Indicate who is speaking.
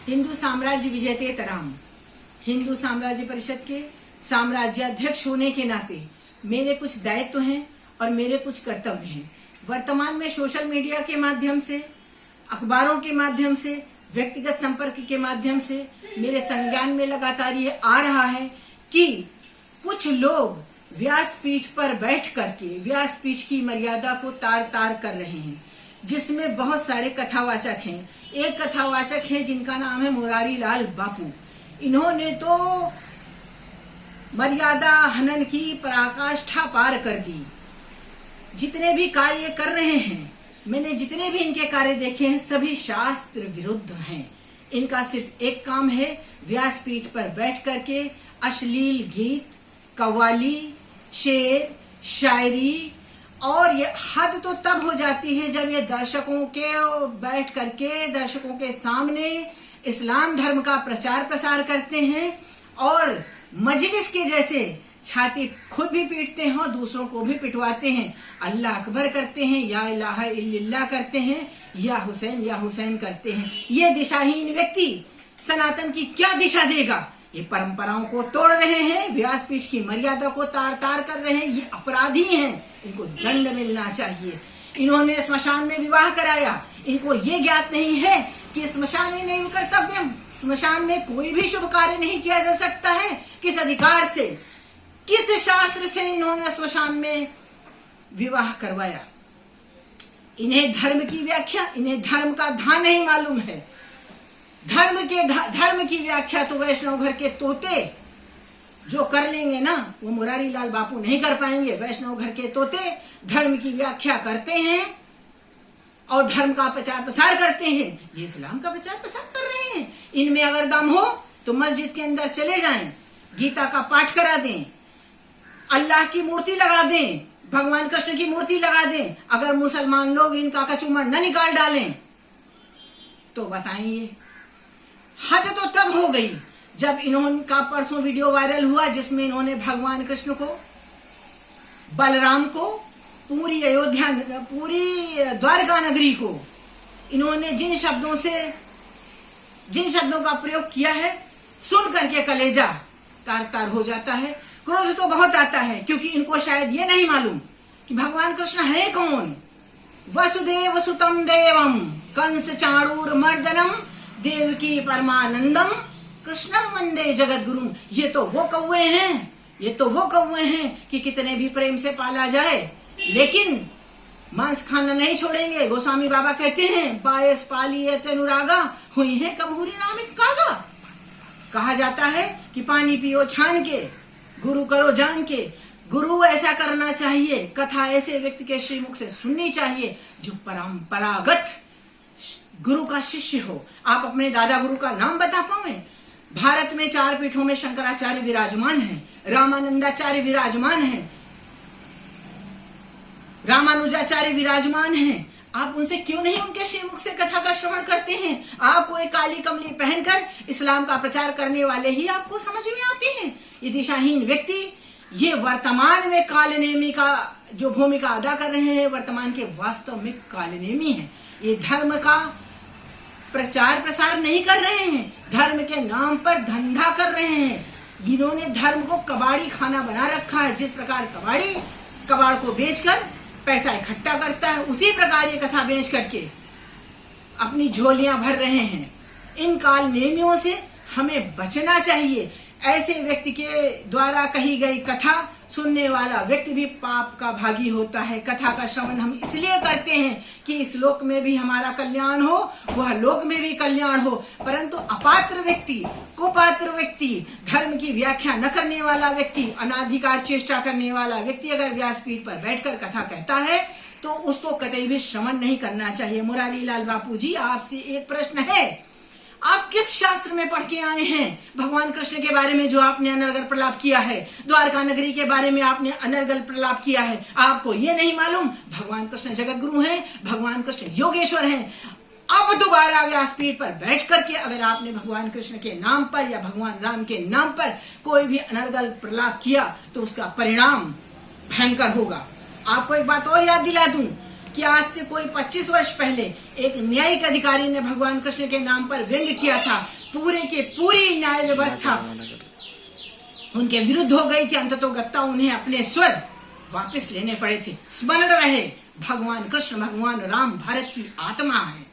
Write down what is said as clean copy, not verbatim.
Speaker 1: हिंदू साम्राज्य विजयते तराम, हिंदू साम्राज्य परिषद के साम्राज्याध्यक्ष होने के नाते मेरे कुछ दायित्व हैं और मेरे कुछ कर्तव्य हैं। वर्तमान में सोशल मीडिया के माध्यम से, अखबारों के माध्यम से, व्यक्तिगत संपर्क के माध्यम से मेरे संज्ञान में लगातार ये आ रहा है कि कुछ लोग व्यासपीठ पर बैठ करके व्यासपीठ की मर्यादा को तार तार कर रहे हैं, जिसमें बहुत सारे कथावाचक हैं। एक कथावाचक है जिनका नाम है मुरारी लाल बापू। इन्होंने तो मर्यादा हनन की पराकाष्ठा पार कर दी। जितने भी कार्य कर रहे हैं, मैंने जितने भी इनके कार्य देखे हैं, सभी शास्त्र विरुद्ध हैं। इनका सिर्फ एक काम है, व्यासपीठ पर बैठ करके अश्लील गीत, कव्वाली, शेर, शायरी, और ये हद तो तब हो जाती है जब ये दर्शकों के बैठ करके दर्शकों के सामने इस्लाम धर्म का प्रचार प्रसार करते हैं और मजलिस के जैसे छाती खुद भी पीटते हैं और दूसरों को भी पिटवाते हैं। अल्लाह अकबर करते हैं, या इलाहा इल्लल्लाह करते हैं, या हुसैन करते हैं। ये दिशाहीन व्यक्ति सनातन की क्या दिशा देगा? ये परंपराओं को तोड़ रहे हैं, व्यासपीठ की मर्यादा को तार तार कर रहे हैं। ये अपराधी हैं, इनको दंड मिलना चाहिए। इन्होंने स्मशान में विवाह कराया, इनको ये ज्ञात नहीं है कि स्मशान ही नहीं कर्तव्य, स्मशान में कोई भी शुभ कार्य नहीं किया जा सकता है। किस अधिकार से, किस शास्त्र से इन्होंने स्मशान में विवाह करवाया? इन्हें धर्म की व्याख्या, इन्हें धर्म का धा नहीं मालूम है। धर्म की व्याख्या तो वैष्णव घर के तोते जो कर लेंगे ना, वो मुरारी लाल बापू नहीं कर पाएंगे। वैष्णव घर के तोते धर्म की व्याख्या करते हैं और धर्म का प्रचार प्रसार करते हैं। ये इस्लाम का प्रचार प्रसार कर रहे हैं। इनमें अगर दम हो तो मस्जिद के अंदर चले जाएं, गीता का पाठ करा दें, अल्लाह की मूर्ति लगा दें, भगवान कृष्ण की मूर्ति लगा दें। अगर मुसलमान लोग इनका कचूमर न निकाल डालें तो बताइए। हद तो तब हो गई जब इन्होंने परसों वीडियो वायरल हुआ जिसमें इन्होंने भगवान कृष्ण को, बलराम को, पूरी अयोध्या, पूरी द्वारका नगरी को इन्होंने जिन शब्दों का प्रयोग किया है, सुन करके कलेजा तार तार हो जाता है। क्रोध तो बहुत आता है, क्योंकि इनको शायद ये नहीं मालूम कि भगवान कृष्ण है कौन। वसुदेव सुतम देवम कंस चाणूर मर्दनम देवकी परमानंदम कृष्णम वंदे जगत गुरु। ये तो वो कौवे हैं कि कितने भी प्रेम से पाला जाए लेकिन मांस खाना नहीं छोड़ेंगे। गोस्वामी बाबा कहते हैं, बायस पाली अनुरागा हुई है कबूरी नामिक कागा। कहा जाता है कि पानी पियो छान के, गुरु करो जान के। गुरु ऐसा करना चाहिए, कथा ऐसे व्यक्ति के श्रीमुख से सुननी चाहिए जो परंपरागत गुरु का शिष्य हो। आप अपने दादा गुरु का नाम बता पाए? भारत में 4 पीठों में शंकराचार्य विराजमान हैं, रामानंदाचार्य विराजमान हैं, रामानुजाचार्य विराजमान हैं। आप उनसे क्यों नहीं उनके श्रीमुख से कथा का श्रवण करते हैं? आपको एक काली कमली पहनकर इस्लाम का प्रचार करने वाले ही आपको समझ में आते हैं। ये दिशाहीन व्यक्ति ये वर्तमान में कालनेमी का जो भूमिका अदा कर रहे हैं, वर्तमान के वास्तव में कालनेमी है। ये धर्म का प्रचार प्रसार नहीं कर रहे हैं, धर्म के नाम पर धंधा कर रहे हैं। इन्होंने धर्म को कबाड़ी खाना बना रखा है। जिस प्रकार कबाड़ी कबाड़ को बेचकर पैसा इकट्ठा करता है, उसी प्रकार ये कथा बेच करके अपनी झोलियां भर रहे हैं। इन काल नेमियों से हमें बचना चाहिए। ऐसे व्यक्ति के द्वारा कही गई कथा सुनने वाला व्यक्ति भी पाप का भागी होता है। कथा का श्रवण हम इसलिए करते हैं कि इस लोक में भी हमारा कल्याण हो, वह लोक में भी कल्याण हो। परंतु अपात्र व्यक्ति, कुपात्र व्यक्ति, धर्म की व्याख्या न करने वाला व्यक्ति, अनाधिकार चेष्टा करने वाला व्यक्ति अगर व्यासपीठ पर बैठकर कथा कहता है तो उसको कतई भी श्रवण नहीं करना चाहिए। मुरारी लाल बापू जी, आपसे एक प्रश्न है, आप किस शास्त्र में पढ़ के आए हैं? भगवान कृष्ण के बारे में जो आपने अनर्गल प्रलाप किया है, द्वारका नगरी के बारे में आपने अनर्गल प्रलाप किया है, आपको ये नहीं मालूम भगवान कृष्ण जगत गुरु हैं, भगवान कृष्ण योगेश्वर हैं। अब दोबारा व्यासपीठ पर बैठ करके अगर आपने भगवान कृष्ण के नाम पर या भगवान राम के नाम पर कोई भी अनर्गल प्रलाप किया तो उसका परिणाम भयंकर होगा। आपको एक बात और याद दिला दूं, कि आज से कोई 25 वर्ष पहले एक न्यायिक अधिकारी ने भगवान कृष्ण के नाम पर व्यंग्य किया था, पूरे की पूरी न्याय व्यवस्था उनके विरुद्ध हो गई थी। अंततोगत्ता उन्हें अपने स्वर वापस लेने पड़े थे। स्मरण रहे, भगवान कृष्ण, भगवान राम भारत की आत्मा है।